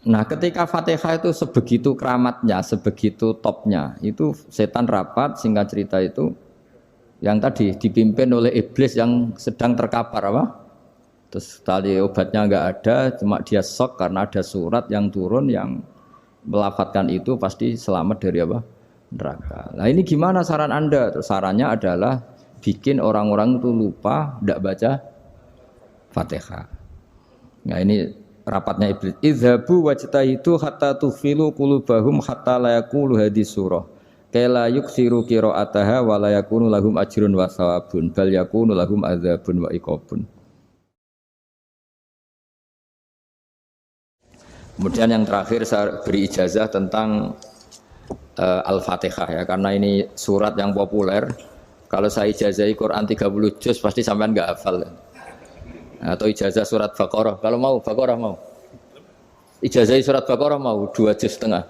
Nah, ketika Fatihah itu sebegitu keramatnya, sebegitu topnya, itu setan rapat, singkat cerita itu yang tadi dipimpin oleh iblis yang sedang terkapar apa? Terus tali obatnya nggak ada, cuma dia shock karena ada surat yang turun yang melafatkan itu pasti selamat dari apa? Neraka. Nah ini gimana saran Anda? Terus sarannya adalah bikin orang-orang itu lupa, tidak baca Fatihah. Nah ini rapatnya iblis. Idhabu wajtahidu hatta tufilu qulubahum hatta la yaqulu hadis surah. Kala yuksiru qira'ataha wa la yakunu lahum ajrun wa thawabun bal yakunu lahum adzabun wa iqabun. Kemudian yang terakhir saya beri ijazah tentang Al-Fatihah ya, karena ini surat yang populer. Kalau saya ijazahi Quran 30 juz pasti sampean enggak hafal. Atau ijazah surat Baqarah. Kalau mau Baqarah mau. Ijazahi surat Baqarah mau 2 juz setengah.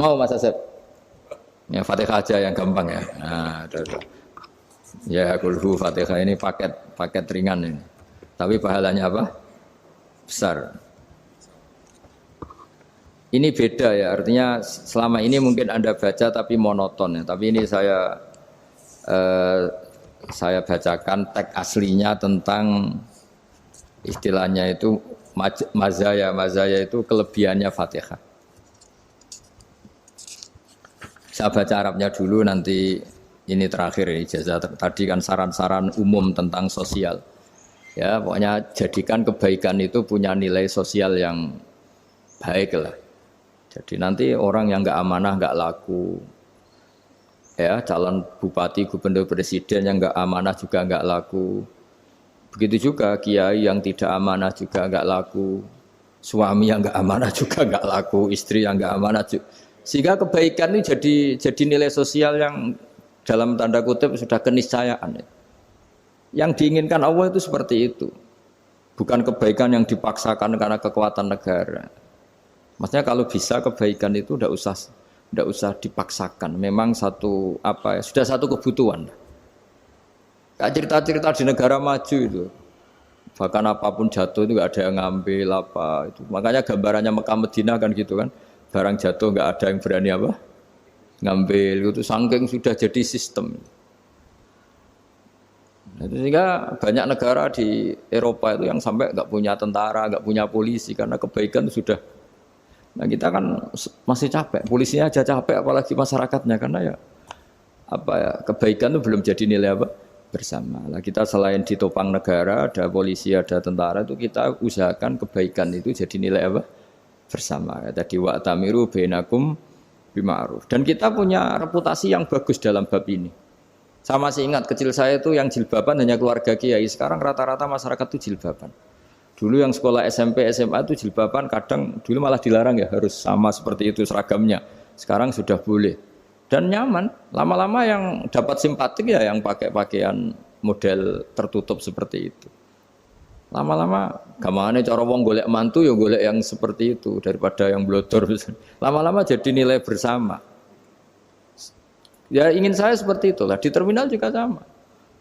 Mau Mas Asep? Ya Fatihah aja yang gampang ya. Nah, ya kulhu Fatihah ini paket ringan ini. Tapi pahalanya apa? Besar. Ini beda ya, artinya selama ini mungkin Anda baca tapi monoton ya. Tapi ini saya bacakan teks aslinya tentang istilahnya itu mazaya. Mazaya itu kelebihannya Fatihah. Saya baca Arabnya dulu, nanti ini terakhir ya, ijazah tadi kan saran-saran umum tentang sosial. Ya, pokoknya jadikan kebaikan itu punya nilai sosial yang baik lah. Jadi nanti orang yang nggak amanah nggak laku, ya calon bupati, gubernur, presiden yang nggak amanah juga nggak laku. Begitu juga kiai yang tidak amanah juga nggak laku, suami yang nggak amanah juga nggak laku, istri yang nggak amanah juga. Sehingga kebaikan ini jadi nilai sosial yang dalam tanda kutip sudah keniscayaan. Yang diinginkan Allah itu seperti itu, bukan kebaikan yang dipaksakan karena kekuatan negara. Maksudnya kalau bisa kebaikan itu tidak usah dipaksakan. Memang sudah satu kebutuhan. Kayak cerita-cerita di negara maju itu, bahkan apapun jatuh itu nggak ada yang ngambil apa itu. Makanya gambarannya Mekah Medina kan gitu kan, barang jatuh nggak ada yang berani apa ngambil. Itu saking sudah jadi sistem. Sehingga banyak negara di Eropa itu yang sampai nggak punya tentara, nggak punya polisi karena kebaikan itu sudah. Nah kita kan masih capek, polisinya aja capek apalagi masyarakatnya, karena ya kebaikan itu belum jadi nilai apa bersama. Nah kita selain ditopang negara, ada polisi, ada tentara, itu kita usahakan kebaikan itu jadi nilai apa bersama. Tadi wa'tamiru bainakum bima'ruf. Dan kita punya reputasi yang bagus dalam bab ini. Saya masih ingat kecil saya itu yang jilbaban hanya keluarga kiai. Sekarang rata-rata masyarakat itu jilbaban. Dulu yang sekolah SMP, SMA itu jilbaban kadang dulu malah dilarang ya, harus sama seperti itu seragamnya. Sekarang sudah boleh. Dan nyaman. Lama-lama yang dapat simpatik ya yang pakai pakaian model tertutup seperti itu. Lama-lama gamane cara wong golek mantu ya golek yang seperti itu daripada yang blodor. Lama-lama jadi nilai bersama. Ya ingin saya seperti itulah. Di terminal juga sama.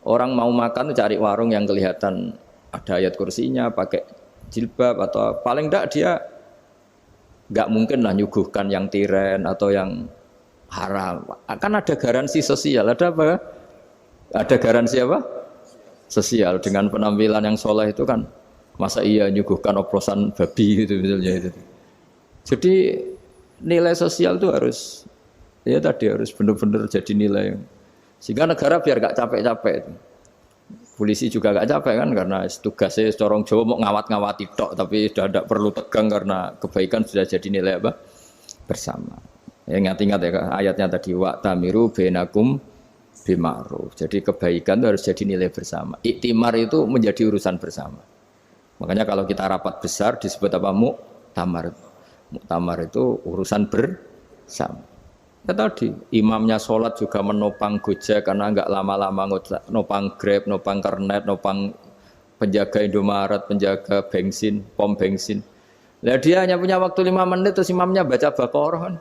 Orang mau makan cari warung yang kelihatan ada ayat kursinya, pakai jilbab, atau paling enggak dia enggak mungkin lah nyuguhkan yang tiren atau yang haram. Akan ada garansi sosial, ada apa? Ada garansi apa? Sosial dengan penampilan yang soleh itu kan, masa iya nyuguhkan oplosan babi gitu misalnya itu. Jadi nilai sosial itu harus benar-benar jadi nilai. Sehingga negara biar enggak capek-capek itu. Polisi juga gak capek kan, karena tugasnya corong Jawa mau ngawat-ngawati tok, tapi sudah tidak perlu tegang karena kebaikan sudah jadi nilai apa bersama. Ya ingat-ingat ya ayatnya tadi, wa'tamiru bainakum bima'ruf. Jadi kebaikan itu harus jadi nilai bersama. Iktimar itu menjadi urusan bersama. Makanya kalau kita rapat besar disebut apa? Muktamar. Muktamar itu urusan bersama. Ya tadi, imamnya sholat juga menopang Gojek karena enggak lama-lama nopang Grab, nopang Kernet, nopang penjaga Indomaret, penjaga bensin, pom bensin. Lah dia hanya punya waktu 5 menit terus imamnya baca Baqarah kan.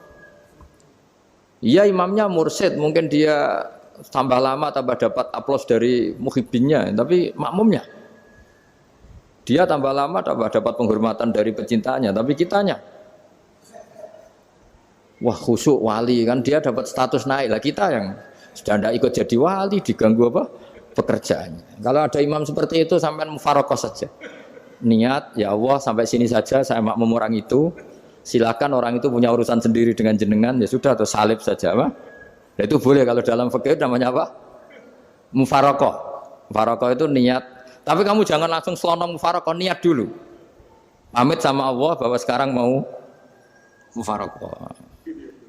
Iya imamnya mursyid, mungkin dia tambah lama tambah dapat aplaus dari muhibbinnya, tapi makmumnya Dia tambah lama dapat penghormatan dari pecintanya, tapi kitanya wah khusyuk wali kan dia dapat status naik lah, kita yang sudah tidak ikut jadi wali diganggu apa pekerjaannya. Kalau ada imam seperti itu sampai mufarokoh saja. Niat ya Allah sampai sini saja saya makmum orang itu. Silakan orang itu punya urusan sendiri dengan jenengan ya sudah atau salib saja apa? Ya, itu boleh kalau dalam fikih namanya apa? Mufarokoh. Mufarokoh itu niat. Tapi kamu jangan langsung selonong mufarokoh, niat dulu. Pamit sama Allah bahwa sekarang mau mufarokoh.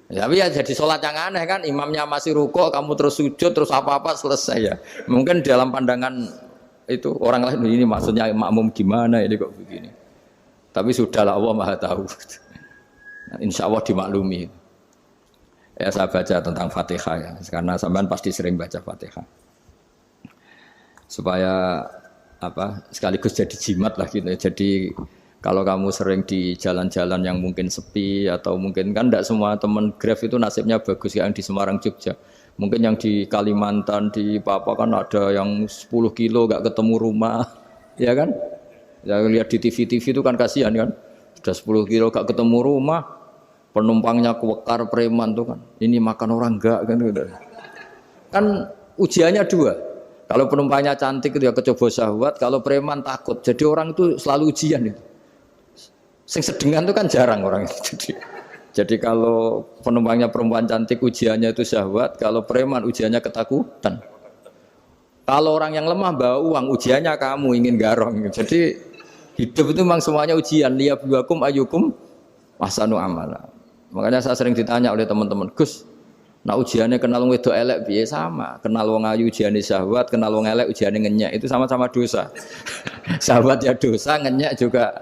Ya, tapi ya jadi sholat yang aneh kan, imamnya masih rukuk, kamu terus sujud, terus apa-apa selesai ya. Mungkin dalam pandangan itu orang lain ini maksudnya makmum gimana ini kok begini. Tapi sudahlah Allah Maha tahu. Insya Allah dimaklumi. Ya saya baca tentang Fatihah ya, karena sampean pasti sering baca Fatihah. Supaya apa sekaligus jadi jimat lah gitu. Jadi kalau kamu sering di jalan-jalan yang mungkin sepi atau mungkin kan tidak semua teman Grab itu nasibnya bagus yang di Semarang Jogja. Mungkin yang di Kalimantan di Papua kan ada yang 10 kilo gak ketemu rumah, ya kan? Ya lihat di TV-TV itu kan kasihan kan. Sudah 10 kilo gak ketemu rumah. Penumpangnya kewekar preman tuh kan. Ini makan orang enggak kan udah. Kan ujiannya dua. Kalau penumpangnya cantik itu ya kecoba syahwat, kalau preman takut. Jadi orang itu selalu ujian itu. Sing sedengan itu kan jarang orang itu. Jadi kalau penumpangnya perempuan cantik ujiannya itu syahwat, kalau preman ujiannya ketakutan. Kalau orang yang lemah bawa uang ujiannya kamu ingin garong. Jadi hidup itu memang semuanya ujian. Liyabluwakum ayyukum ahsanu amala. Makanya saya sering ditanya oleh teman-teman, Gus, nah ujiannya kenal wong wedok elek piye sama, kenal wong ayu ujiannya syahwat, kenal wong elek ujiannya ngenyek, itu sama-sama dosa. Syahwat ya dosa, ngenyek juga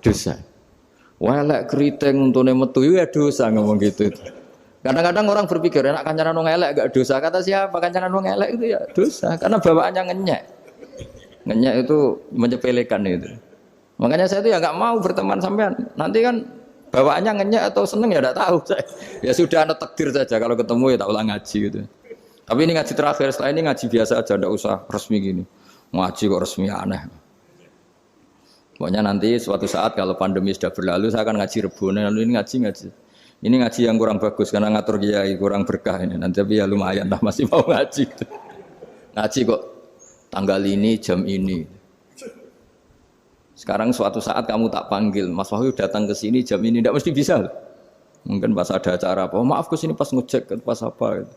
dosa. Wah elek keriting untune metu ya dosa ngomong gitu. Kadang-kadang orang berpikir enak kancanan wong elek gak dosa, kata siapa kancanan wong elek itu ya dosa, karena bawaannya ngenyek. Ngenyek itu menyepelekan itu. Makanya saya itu ya nggak mau berteman sampean. Nanti kan bawaannya ngenyek atau seneng ya tidak tahu. Ya sudah ada takdir saja kalau ketemu ya tak ulang ngaji gitu. Tapi ini ngaji terakhir, setelah ini ngaji biasa aja, tidak usah resmi gini. Ngaji kok resmi aneh. Pokoknya nanti suatu saat kalau pandemi sudah berlalu saya akan ngaji Rebone, lalu ini ngaji. Ini ngaji yang kurang bagus karena ngatur kiai kurang berkah ini. Nanti tapi ya lumayan lah masih mau ngaji. Ngaji kok tanggal ini jam ini. Sekarang suatu saat kamu tak panggil, Mas Wahyu datang ke sini jam ini, tidak mesti bisa. Mungkin pas ada acara apa, oh, maaf ke sini pas ngecek, pas apa. Gitu.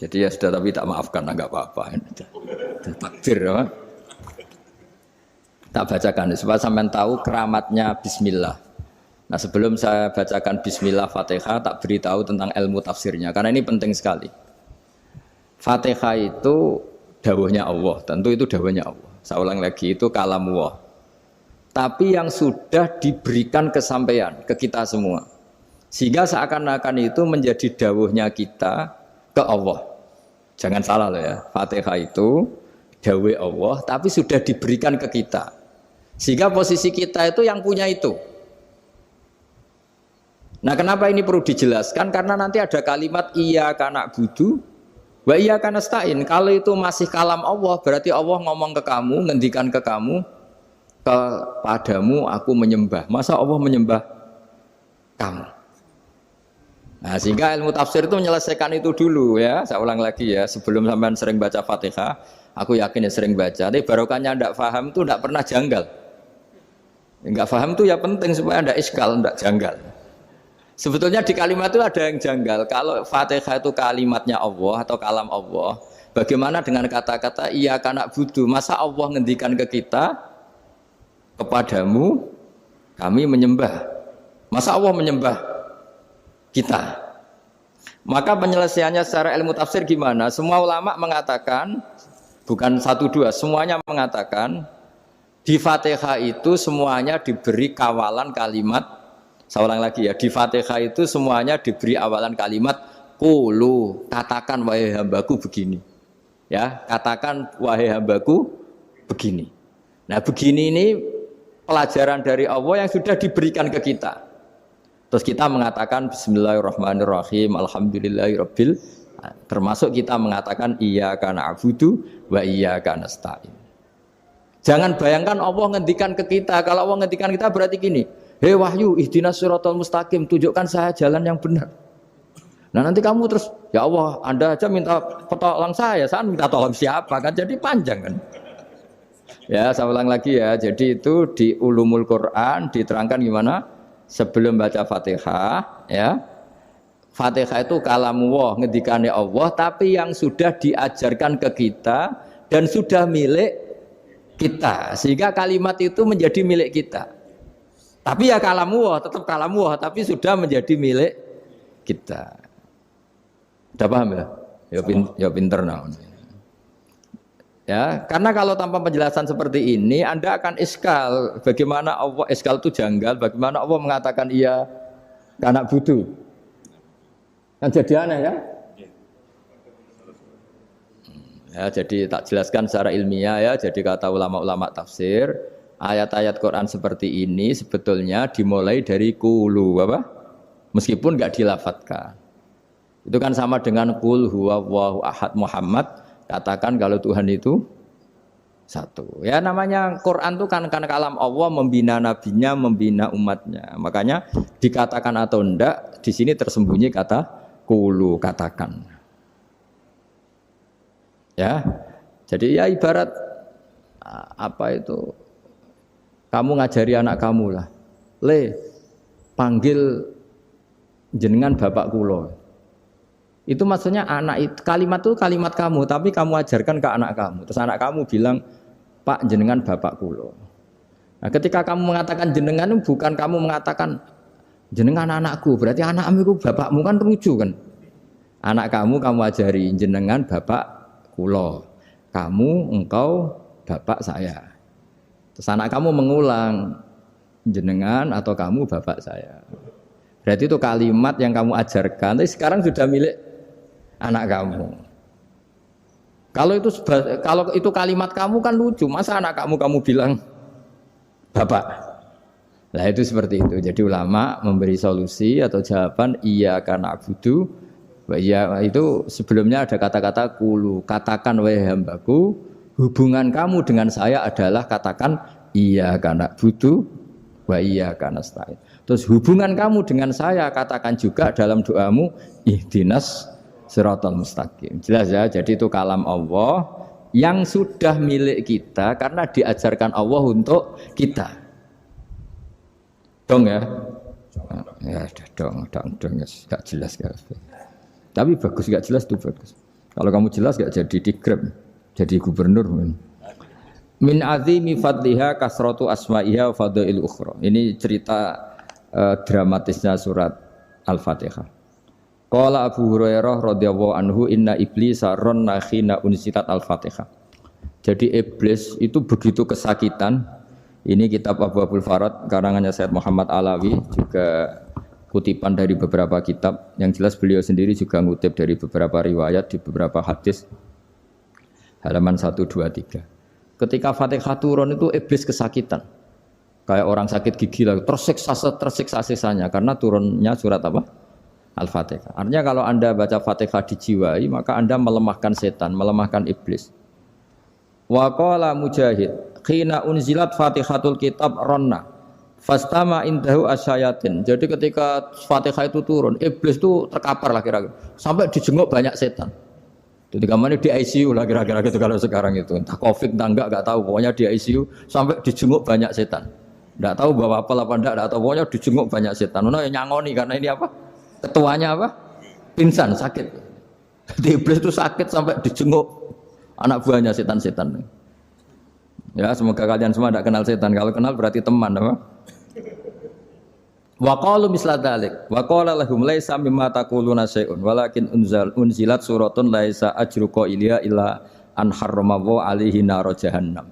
Jadi ya sudah tapi tak maafkan, enggak apa-apa. Takdir, ya. Tak bacakan supaya sampean tahu keramatnya Bismillah. Nah sebelum saya bacakan Bismillah Fatihah, tak beritahu tentang ilmu tafsirnya, karena ini penting sekali. Fatihah itu dawuhnya Allah, tentu itu dawuhnya Allah. Saya ulang lagi, itu kalam Allah. Tapi yang sudah diberikan kesampaian ke kita semua. Sehingga seakan-akan itu menjadi dawuhnya kita ke Allah. Jangan salah loh ya, Fatihah itu dawuh Allah, tapi sudah diberikan ke kita. Sehingga posisi kita itu yang punya itu. Nah kenapa ini perlu dijelaskan? Karena nanti ada kalimat iyyaka na'budu wa iyyaka nasta'in. Kalau itu masih kalam Allah, berarti Allah ngomong ke kamu, ngendikan ke kamu, kepadamu aku menyembah. Masa Allah menyembah kamu? Nah, sehingga ilmu tafsir itu menyelesaikan itu dulu ya. Saya ulang lagi ya, sebelum sampean sering baca Fatihah, aku yakin ya sering baca. Tapi barokahnya ndak paham itu ndak pernah janggal. Enggak paham itu ya penting supaya ndak iskal, ndak janggal. Sebetulnya di kalimat itu ada yang janggal. Kalau Fatihah itu kalimatnya Allah atau kalam Allah, bagaimana dengan kata-kata iyyaka na'budu? Masa Allah ngendikan ke kita, kepadamu kami menyembah. Masa Allah menyembah kita? Maka penyelesaiannya secara ilmu tafsir gimana? Semua ulama mengatakan, bukan satu dua, semuanya mengatakan di Fatihah itu semuanya diberi kawalan kalimat. Saya ulang lagi ya, di Fatihah itu semuanya diberi awalan kalimat qulu, katakan wahai hambaku begini. Ya, katakan wahai hambaku begini. Nah, begini ini pelajaran dari Allah yang sudah diberikan ke kita. Terus kita mengatakan bismillahirrahmanirrahim, alhamdulillahirabbil, termasuk kita mengatakan iyyaka na'budu wa iyyaka nasta'in. Jangan bayangkan Allah ngendikan ke kita. Kalau Allah ngendikan kita berarti gini, hei wahyu, ihdinas siratal mustaqim, tunjukkan saya jalan yang benar. Nah nanti kamu terus, ya Allah, Anda aja minta tolong saya minta tolong siapa kan? Jadi panjang kan? Ya, saya ulang lagi ya. Jadi itu di Ulumul Quran diterangkan gimana? Sebelum baca Fatihah, ya. Fatihah itu kalamullah, ngendikane Allah, tapi yang sudah diajarkan ke kita dan sudah milik kita, sehingga kalimat itu menjadi milik kita. Tapi ya kalamullah, tetap kalamullah, tapi sudah menjadi milik kita. Udah paham ya? Ya pinter nah. Ya, karena kalau tanpa penjelasan seperti ini, Anda akan iskal. Bagaimana Allah, iskal itu janggal, bagaimana Allah mengatakan iya anak butuh. Kan jadi aneh ya? Ya, jadi tak jelaskan secara ilmiah ya. Jadi kata ulama-ulama tafsir, ayat-ayat Quran seperti ini sebetulnya dimulai dari qulu apa? Meskipun enggak dilafadzkan. Itu kan sama dengan qul huwallahu ahad Muhammad, katakan kalau Tuhan itu satu. Ya namanya Quran itu kan kalam Allah, membina nabinya, membina umatnya. Makanya dikatakan atau enggak, di sini tersembunyi kata qulu, katakan. Ya, jadi ya ibarat apa itu? Kamu ngajari anak kamu lah, panggil jenengan bapak kulo. Itu maksudnya anak itu kalimat itu kalimat kamu, tapi kamu ajarkan ke anak kamu. Terus anak kamu bilang, Pak jenengan bapak kulo. Nah, ketika kamu mengatakan jenengan, bukan kamu mengatakan jenengan anakku, berarti anakmu itu bapakmu, kan lucu kan? Anak kamu ajari jenengan bapak kulo, kamu engkau bapak saya. Terus anak kamu mengulang jenengan atau kamu bapak saya. Berarti itu kalimat yang kamu ajarkan, tapi sekarang sudah milik anak kamu. Kalau itu kalimat kamu kan lucu, masa anak kamu bilang bapak. Nah itu seperti itu. Jadi ulama memberi solusi atau jawaban iya karena abudu. Ya itu sebelumnya ada kata-kata qulu, katakan wahai hambaku, hubungan kamu dengan saya adalah katakan iya karena butuh wa iya karena nasta'in. Terus hubungan kamu dengan saya katakan juga dalam doamu ihdinas siratal mustaqim. Jelas ya, jadi itu kalam Allah yang sudah milik kita karena diajarkan Allah untuk kita. Dong ya? Ya dong, gak jelas gak. Tapi bagus, gak jelas itu bagus. Kalau kamu jelas gak jadi digrab, jadi gubernur. Min azimi fadliha kasratu asma'iha fadail ukhra. Ini cerita dramatisnya surat Al-Fatihah. Qala Abu Hurairah radhiyallahu anhu inna iblisa ranna khina unsitat Al-Fatihah. Jadi iblis itu begitu kesakitan. Ini kitab Abu Abul Farad karangannya Sayyid Muhammad Alawi, juga kutipan dari beberapa kitab. Yang jelas beliau sendiri juga ngutip dari beberapa riwayat di beberapa hadis. Halaman 123. Ketika Fatihah turun itu iblis kesakitan. Kayak orang sakit gigi lah, tersiksa sisanya karena turunnya surat apa? Al-Fatihah. Artinya kalau Anda baca Fatihah dijiwai, maka Anda melemahkan setan, melemahkan iblis. Wa qala Mujahid, khina unzilat Fatihatul kitab ronna fastama indahu asyayatin. Jadi ketika Fatihah itu turun, iblis itu terkapar lah kira-kira. Sampai dijenguk banyak setan. Jadi kamarnya di ICU lah kira-kira gitu kalau sekarang itu. Entah Covid entah enggak tahu. Pokoknya di ICU sampai dijenguk banyak setan. Enggak tahu bawa apa enggak tahu. Pokoknya dijenguk banyak setan. Ono yang nyangoni karena ini apa? Ketuanya apa? Pingsan, sakit. Jadi iblis itu sakit sampai dijenguk anak buahnya setan-setan. Ya, semoga kalian semua tidak kenal setan. Kalau kenal berarti teman, apa? Wa qalu misla dzalik wa qala lahum laisa mimma taquluna syai'un walakin unzilat suratun laisa ajru qailiha illa an harrama alaihi nar jahannam.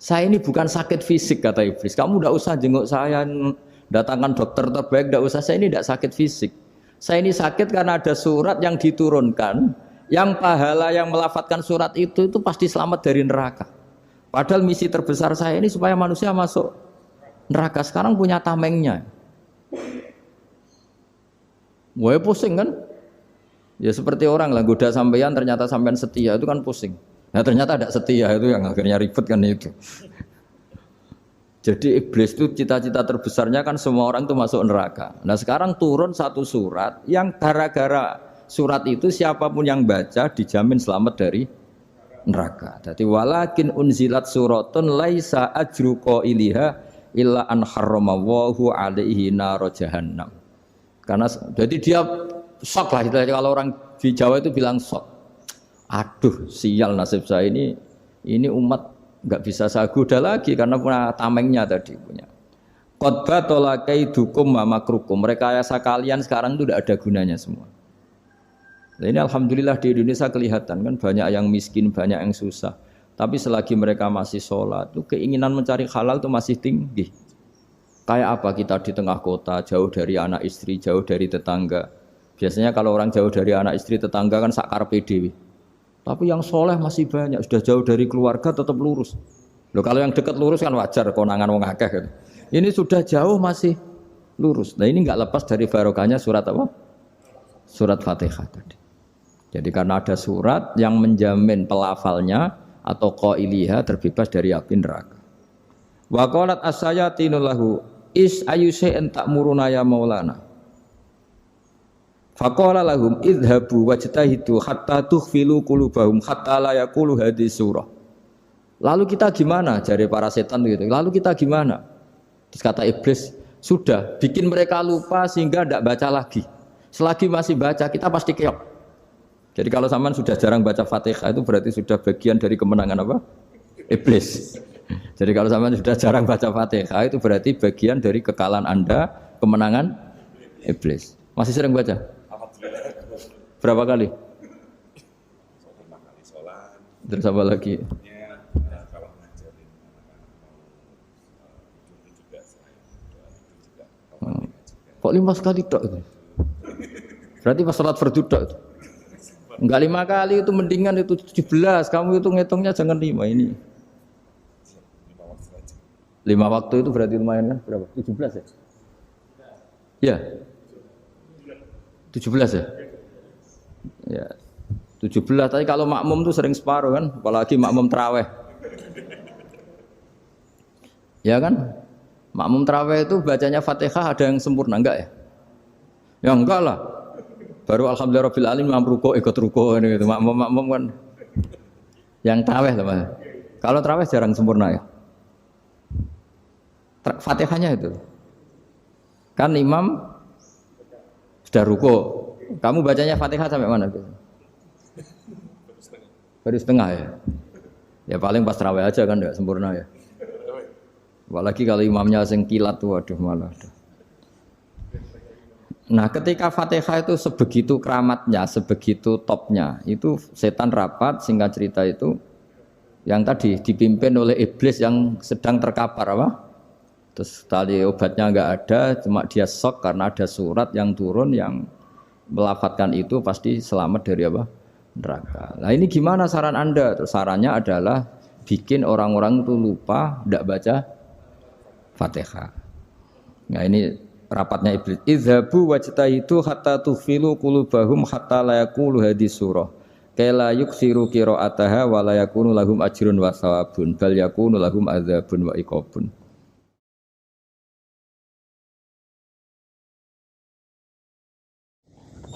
Saya ini bukan sakit fisik kata iblis. Kamu tidak usah jenguk saya, datangkan dokter terbaik, tidak usah. Saya ini tidak sakit fisik. Saya ini sakit karena ada surat yang diturunkan, yang pahala yang melafadzkan surat itu pasti selamat dari neraka. Padahal misi terbesar saya ini supaya manusia masuk neraka. Sekarang punya tamengnya. Wah pusing kan? Ya seperti orang lah goda sampean ternyata sampean setia itu kan pusing. Nah ternyata ada setia itu yang akhirnya ribet kan itu. Jadi iblis itu cita-cita terbesarnya kan semua orang itu masuk neraka. Nah sekarang turun satu surat yang gara-gara surat itu siapapun yang baca dijamin selamat dari neraka. Jadi walakin unzilat suratun laisa ajru qailiha illa an harramallahu alaihi nar jahannam. Karena jadi dia shock lah kalau orang di Jawa itu bilang shock. Aduh sial nasib saya ini umat nggak bisa saya goda lagi karena punya tamengnya tadi punya. Qad tolakaidukum wa makrukum. Rekayasa kalian sekarang itu tidak ada gunanya semua. Nah, ini alhamdulillah di Indonesia kelihatan kan banyak yang miskin, banyak yang susah. Tapi selagi mereka masih sholat, itu keinginan mencari halal itu masih tinggi. Kayak apa kita di tengah kota, jauh dari anak istri, jauh dari tetangga. Biasanya kalau orang jauh dari anak istri, tetangga kan sakar PDW. Tapi yang soleh masih banyak, sudah jauh dari keluarga tetap lurus. Loh kalau yang dekat lurus kan wajar, konangan wong akeh gitu. Ini sudah jauh masih lurus. Nah ini nggak lepas dari barokahnya surat apa? Surat Fatihah tadi. Jadi karena ada surat yang menjamin pelafalnya atau qailiha terbebas dari api neraka. Wa qalat as-sayatinu lahu is ayyusa'in ta'muruna ya maulana. Faqala lahum idhabu wajtahidu hatta tukhfilu qulubahum hatta la yaqulu hadhihi surah. Lalu kita gimana? Jari para setan gitu. Lalu kita gimana? Terus kata iblis, sudah bikin mereka lupa sehingga tidak baca lagi. Selagi masih baca kita pasti keok. Jadi kalau sampean sudah jarang baca Fatihah itu berarti sudah bagian dari kemenangan apa? Iblis. Jadi kalau sampean sudah jarang baca Fatihah itu berarti bagian dari kekalahan Anda, kemenangan iblis. Masih sering baca? Berapa kali? Terus apa lagi? Kok 5 kali tok itu? Berarti pas salat fardu tok itu. Enggak 5 kali itu mendingan itu 17. Kamu itu ngitungnya jangan 5 ini. 5 waktu itu berarti lumayan kan? Berapa? 17 ya? Ya. 17 ya? Ya. 17 tapi kalau makmum tuh sering separuh kan, apalagi makmum tarawih. Ya kan? Makmum tarawih itu bacanya Fatihah ada yang sempurna enggak ya? Ya enggak lah. Baru alhamdulillahirabbil alamin ruku ikut ruku gitu. Makmum kan yang tarawih lah Mas. Kalau tarawih jarang sempurna ya. Fatihahnya itu. Kan imam sudah ruku. Kamu bacanya Fatihah sampai mana? Baru setengah ya. Ya paling pas tarawih aja kan enggak sempurna ya. Apalagi kalau imamnya sing kilat tuh waduh malah. Nah ketika Fatihah itu sebegitu keramatnya, sebegitu topnya, itu setan rapat, singkat cerita itu yang tadi dipimpin oleh iblis yang sedang terkapar apa? Terus tali obatnya enggak ada, cuma dia shock karena ada surat yang turun yang melafatkan itu pasti selamat dari apa? Neraka. Nah ini gimana saran Anda? Terus sarannya adalah bikin orang-orang itu lupa, tidak baca Fatihah. Nah ini rapatnya iblis. Idhabu wajtahidu hatta tughfilu qulubahum hatta la yaqulu hadhihi surah. Kala yuksiru qira'ataha wa la yakunu lahum ajrun wa thawabun bal yakunu lahum adzabun wa iqabun.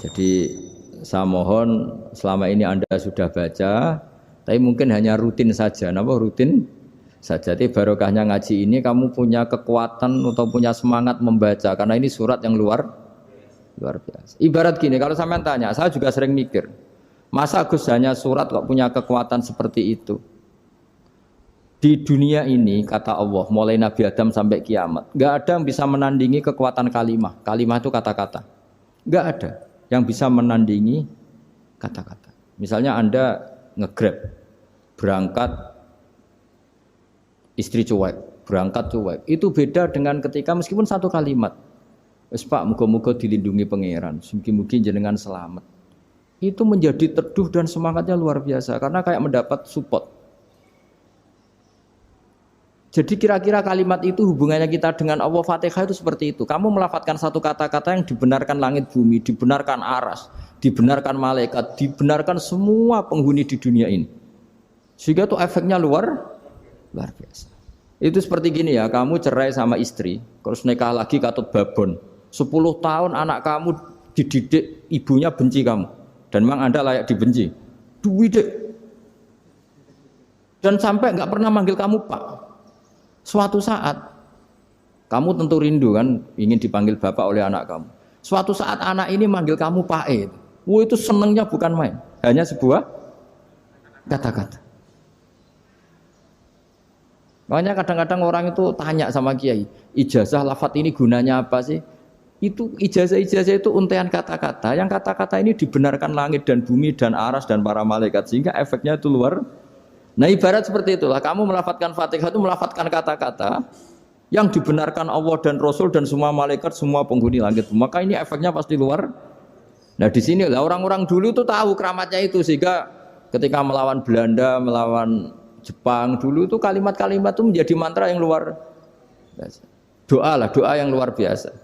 Jadi saya mohon selama ini Anda sudah baca, tapi mungkin hanya rutin saja. Napa rutin saja? Jadi barokahnya ngaji ini kamu punya kekuatan atau punya semangat membaca karena ini surat yang luar biasa. Ibarat gini, kalau sampean tanya, saya juga sering mikir, masa Gus hanya surat kok punya kekuatan seperti itu? Di dunia ini kata Allah, mulai Nabi Adam sampai kiamat, nggak ada yang bisa menandingi kekuatan kalimah. Kalimah itu kata-kata, nggak ada yang bisa menandingi kata-kata. Misalnya Anda nge-grab, berangkat istri cuek, berangkat cuek. Itu beda dengan ketika meskipun satu kalimat. Wes Pak, muga-muga dilindungi pangeran, mugi-mugi jenengan selamat. Itu menjadi teduh dan semangatnya luar biasa karena kayak mendapat support. Jadi kira-kira kalimat itu hubungannya kita dengan Allah Fatihah itu seperti itu. Kamu melafadzkan satu kata-kata yang dibenarkan langit bumi, dibenarkan aras, dibenarkan malaikat, dibenarkan semua penghuni di dunia ini. Sehingga tuh efeknya luar biasa. Itu seperti gini ya, kamu cerai sama istri, terus nikah lagi katut babon. 10 tahun anak kamu dididik, ibunya benci kamu. Dan memang Anda layak dibenci. Dididik. Dan sampai nggak pernah manggil kamu Pak. Suatu saat, kamu tentu rindu kan, ingin dipanggil Bapak oleh anak kamu. Suatu saat anak ini manggil kamu Pak E. Wah itu senengnya bukan main. Hanya sebuah kata-kata. Makanya kadang-kadang orang itu tanya sama kiai, ijazah lafadz ini gunanya apa sih? Itu ijazah-ijazah itu untaian kata-kata. Yang kata-kata ini dibenarkan langit dan bumi dan aras dan para malaikat sehingga efeknya itu luar. Nah ibarat seperti itulah. Kamu melafadzkan Fatihah itu melafadzkan kata-kata yang dibenarkan Allah dan Rasul dan semua malaikat, semua penghuni langit. Maka ini efeknya pasti luar. Nah di sini lah orang-orang dulu tuh tahu keramatnya itu sehingga ketika melawan Belanda, melawan Jepang dulu itu kalimat-kalimat itu menjadi mantra yang luar biasa. Doa yang luar biasa.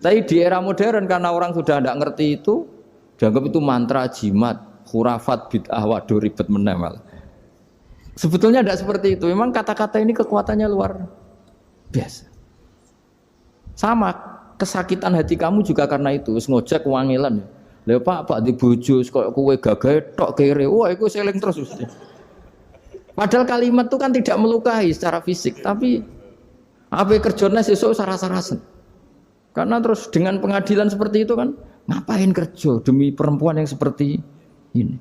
Tapi di era modern karena orang sudah tidak ngerti itu, dianggap itu mantra, jimat, khurafat, bid'ah, waduh ribet menemal. Sebetulnya tidak seperti itu. Memang kata-kata ini kekuatannya luar biasa. Sama kesakitan hati kamu juga karena itu. Ngojek wangilan. Lha Pak di bojo kok kowe gagah tok kere. Wah, iku seling terus mesti. Padahal kalimat itu kan tidak melukai secara fisik, tapi apa kerjanya sesuk saras-sarasen. Karena terus dengan pengadilan seperti itu kan, ngapain kerja demi perempuan yang seperti ini?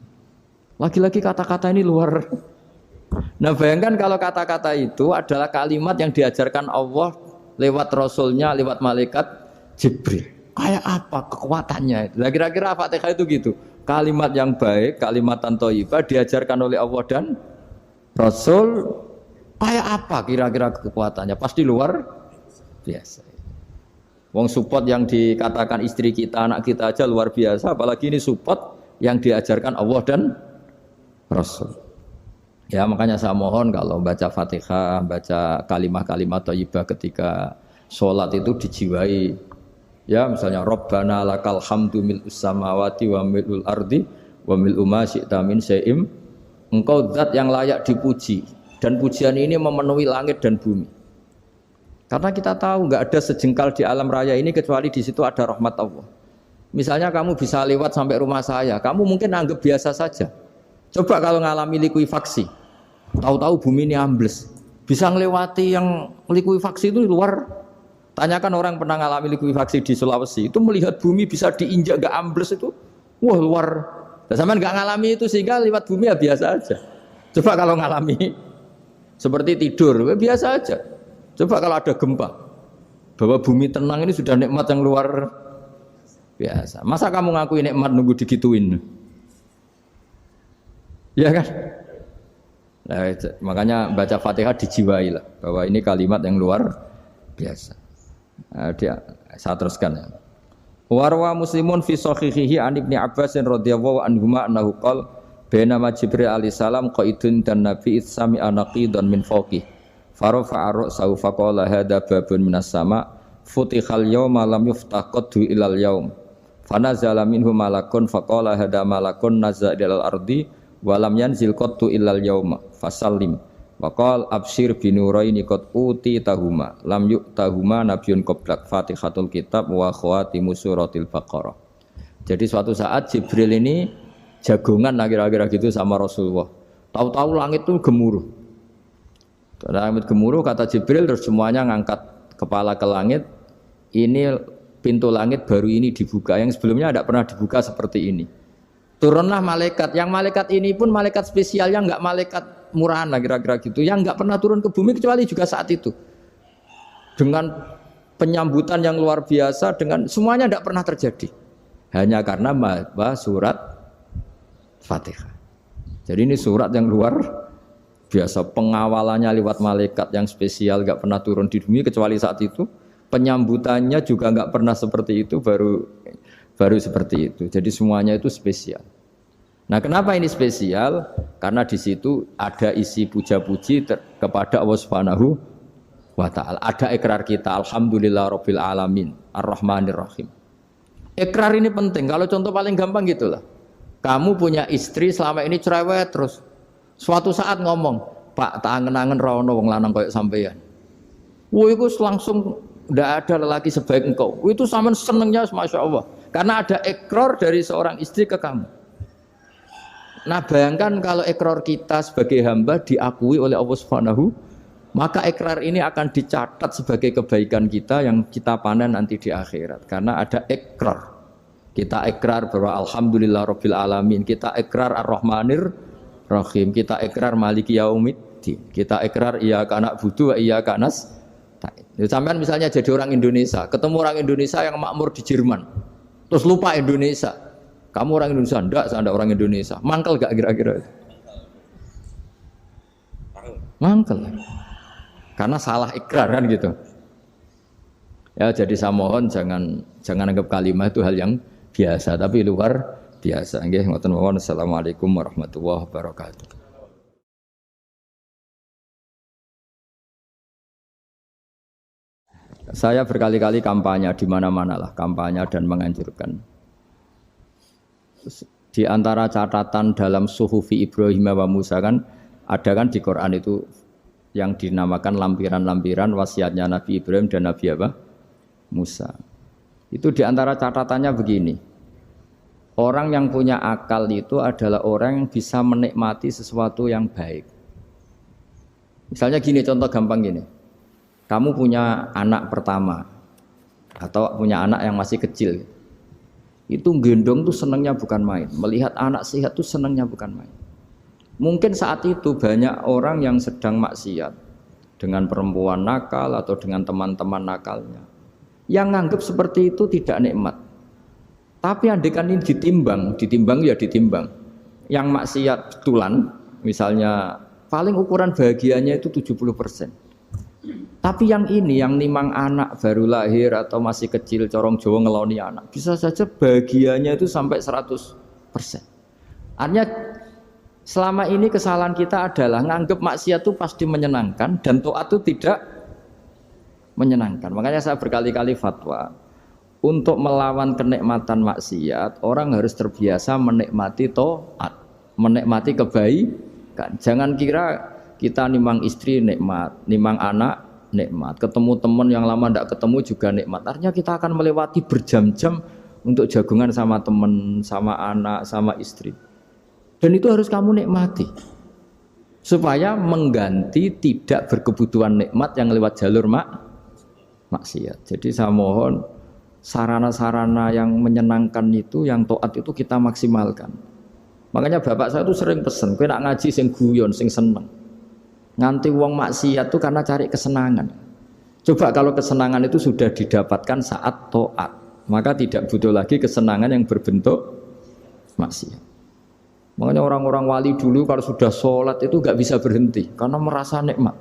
Lagi-lagi kata-kata ini luar. Nah bayangkan kalau kata-kata itu adalah kalimat yang diajarkan Allah lewat Rasulnya, lewat malaikat Jibril. Kayak apa kekuatannya? Nah, kira-kira Fatihah itu gitu. Kalimat yang baik, kalimatan thayyibah diajarkan oleh Allah dan Rasul, kayak apa kira-kira kekuatannya? Pasti luar biasa. Wong support yang dikatakan istri kita, anak kita aja luar biasa, apalagi ini support yang diajarkan Allah dan Rasul. Ya makanya saya mohon kalau baca Fatihah, baca kalimat-kalimat thayyibah ketika sholat itu dijiwai. Ya misalnya Rabbana lakal hamdu mil'us samawati wa mil'ul ardi wa mil'u ma syi'ta min syai'im. Engkau zat yang layak dipuji dan pujian ini memenuhi langit dan bumi. Karena kita tahu nggak ada sejengkal di alam raya ini kecuali di situ ada rahmat Allah. Misalnya kamu bisa lewat sampai rumah saya, kamu mungkin anggap biasa saja. Coba kalau ngalami likuifaksi, tahu-tahu bumi ini ambles, bisa ngelewati yang likuifaksi itu luar. Tanyakan orang pernah ngalami likuifaksi di Sulawesi, itu melihat bumi bisa diinjak nggak ambles itu, wah luar. Nah, sampean nggak ngalami itu sehingga lewat bumi ya biasa aja. Coba kalau ngalami seperti tidur, ya biasa aja. Coba kalau ada gempa, bahwa bumi tenang ini sudah nikmat yang luar biasa. Masa kamu ngaku nikmat nunggu digituin? Ya kan? Nah, makanya baca Fatihah dijiwai lah bahwa ini kalimat yang luar biasa. Nah, saya teruskan ya. Warwa Muslimun fi sahihihi an Ibnu Abbas radhiyallahu anhuma annahu qala bainama Jibril alaihi salam qaidun dan Nabi itsami anaqidan min fawqih farafa'a ra'sahu faqala hadza babun minas sama futihal yawma lam yuftah qaddu ilal yaum fanazala minhu malakun faqala hadza malakun nazza ilal ardi wa lam yanzil qaddu ilal yauma fasallim waqal absyir binuraini qad uti tahuma lam yu'tahuma nabiyyun qablak Fatihatul kitab wa khawatimu suratil Baqarah. Jadi suatu saat Jibril ini jagongan kira-kira gitu sama Rasulullah. Tahu-tahu langit itu gemuruh. Langit gemuruh kata Jibril terus semuanya ngangkat kepala ke langit. Ini pintu langit baru ini dibuka, yang sebelumnya tidak pernah dibuka seperti ini. Turunlah malaikat, yang malaikat ini pun malaikat spesial yang enggak malaikat murahan lah kira-kira gitu, yang enggak pernah turun ke bumi kecuali juga saat itu. Dengan penyambutan yang luar biasa, dengan semuanya enggak pernah terjadi. Hanya karena bahwa surat Fatihah. Jadi ini surat yang luar biasa, pengawalannya lewat malaikat yang spesial enggak pernah turun di bumi kecuali saat itu. Penyambutannya juga enggak pernah seperti itu, baru seperti itu. Jadi semuanya itu spesial. Nah, kenapa ini spesial? Karena di situ ada isi puja-puji kepada Allah Subhanahu wa taala. Ada ikrar kita, alhamdulillahirabbil alamin, arrahmanir rahim. Ikrar ini penting. Kalau contoh paling gampang gitulah. Kamu punya istri selama ini cerewet terus. Suatu saat ngomong, Pak, tak angen-angen ra ono wong lanang koyo sampeyan. Wah, itu langsung tidak ada lelaki sebaik engkau. Itu sampean senengnya, masya Allah. Karena ada ikrar dari seorang istri ke kamu. Nah, bayangkan kalau ikrar kita sebagai hamba diakui oleh Allah Subhanahu, maka ikrar ini akan dicatat sebagai kebaikan kita yang kita panen nanti di akhirat. Karena ada ikrar. Kita ikrar bahwa alhamdulillah rabbil alamin. Kita ikrar ar-rahmanir rahim. Kita ikrar maliki yaumiddin. Kita ikrar iyyaka na'budu wa iyyaka nasta'in. Sampean misalnya jadi orang Indonesia, ketemu orang Indonesia yang makmur di Jerman, terus lupa Indonesia. Kamu orang Indonesia? Enggak, saya ada orang Indonesia. Mangkel gak kira-kira? Mangkel. Karena salah ikrar kan gitu. Ya, jadi saya mohon jangan anggap kalimat itu hal yang biasa, tapi luar biasa. Nggih, ngoten mawon. Assalamualaikum warahmatullahi wabarakatuh. Saya berkali-kali kampanye di mana-mana lah, kampanye dan menganjurkan. Di antara catatan dalam Suhufi Ibrahim wa Musa kan ada kan di Quran itu yang dinamakan lampiran-lampiran wasiatnya Nabi Ibrahim dan Nabi apa? Musa. Itu di antara catatannya begini. Orang yang punya akal itu adalah orang yang bisa menikmati sesuatu yang baik. Misalnya gini, contoh gampang gini. Kamu punya anak pertama atau punya anak yang masih kecil, itu gendong tuh senangnya bukan main. Melihat anak sehat tuh senangnya bukan main. Mungkin saat itu banyak orang yang sedang maksiat dengan perempuan nakal atau dengan teman-teman nakalnya, yang nganggap seperti itu tidak nikmat. Tapi andekan ini ditimbang ya ditimbang. Yang maksiat betulan, misalnya paling ukuran bahagianya itu 70%. Tapi yang ini, yang nimang anak baru lahir atau masih kecil, corong Jawa ngeloni anak, bisa saja bahagianya itu sampai 100%. Artinya selama ini kesalahan kita adalah nganggap maksiat itu pasti menyenangkan dan taat itu tidak menyenangkan. Makanya saya berkali-kali fatwa, untuk melawan kenikmatan maksiat, orang harus terbiasa menikmati taat, menikmati kebaikan. Jangan kira kita nimang istri nikmat, nimang anak nikmat, ketemu teman yang lama tidak ketemu juga nikmat. Artinya kita akan melewati berjam-jam untuk jagungan sama teman, sama anak, sama istri. Dan itu harus kamu nikmati supaya mengganti tidak berkebutuhan nikmat yang lewat jalur maksiat. Jadi saya mohon sarana-sarana yang menyenangkan itu, yang taat itu kita maksimalkan. Makanya bapak saya itu sering pesen, kowe nak ngaji sing guyon, sing seneng. Nganti wong maksiat itu karena cari kesenangan. Coba kalau kesenangan itu sudah didapatkan saat taat, maka tidak butuh lagi kesenangan yang berbentuk maksiat. Makanya orang-orang wali dulu kalau sudah sholat itu gak bisa berhenti karena merasa nikmat.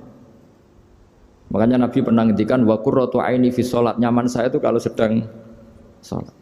Makanya Nabi pernah ngendikan wa qurratu aini fi sholat, nyaman saya itu kalau sedang sholat.